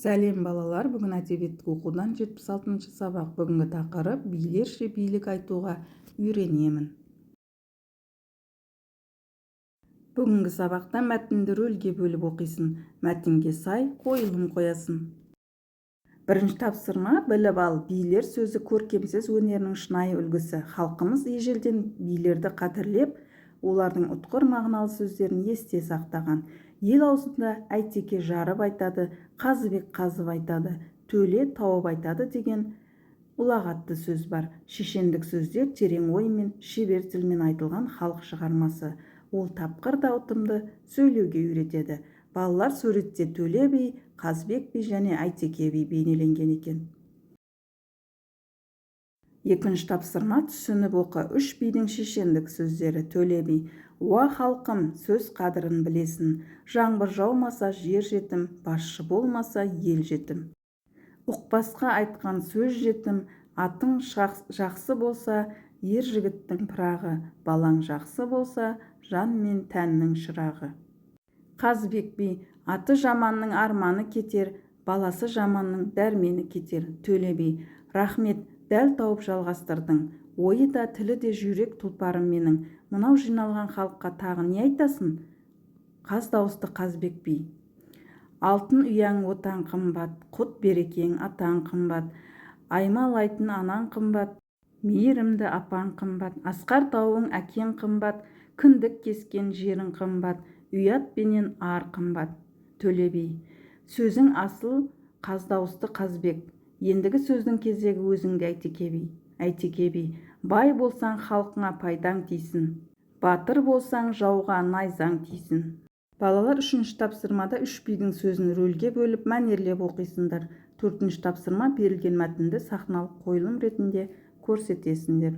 Сәлем балалар, бүгін әдебиеттік оқудан 76-шы сабақ. Бүгінгі тақырып билерше билік айтуға үйренемін. Бүгінгі сабақта мәтінді рөлге бөліп оқисың. Мәтінге сай қойылым қоясың. Бірінші тапсырма: біліп ал. Билер сөзі көркемсөз өнерінің шынайы үлгісі. Халқымыз ежелден билерді қадірлеп, олардың ұтқыр мағыналы сөздерін есте сақтаған. Ел аузында Әйтеке жарып айтады, Қазыбек қазып айтады, Төле тауып айтады деген ұлағатты сөз бар. Шешендік сөздер терең оймен, шебер тілмен айтылған халық шығармасы. Ол тапқыр да ұтымды сөйлеуге үйретеді. Балалар суретте Төле би, Қазыбек би және Әйтеке би бейнеленген екен. Екінші тапсырма: түсініп оқы. Үш бидің шешендік сөздері. Төле би: уа халқым, сөз қадірін білесін. Жаңбыр жаумаса жер жетім, басшы болмаса ел жетім. Ұқпасқа айтқан сөз жетім, атың жақсы болса ер жігіттің пырағы, балаң жақсы болса жан мен тәннің шырағы. Қазыбек би: аты жаманның арманы кетер, баласы жаманның дәрмені кетер. Төле би: рахмет, дәл тауып жалғастырдың. Ойы да тілі де жүрек тұлпарым менің. Мынау жиналған халыққа тағы не айтасың? Қаз дауысты Қазыбек би: алтын ұяң отан қымбат, құт берекең атаң қымбат, аймалайтын анаң қымбат, мейірімді апаң қымбат, асқар тауың әкең қымбат, кіндік кескен жерің қымбат, ұят пенен ар қымбат. Төле би: сөзің асыл. Қаз дауысты Қазыбек: ендігі сөздің кезегі өзіңде Әйтеке би. Әйтеке би: бай болсаң халқыңа пайдаң тисін, батыр болсаң жауға найзаң тисін. Балалар, үшінші тапсырмада үш бидің сөзін рөлге бөліп мәнерлеп оқисыңдар. Төртінші тапсырма: берілген мәтінді сахналық қойылым ретінде көрсетесіңдер.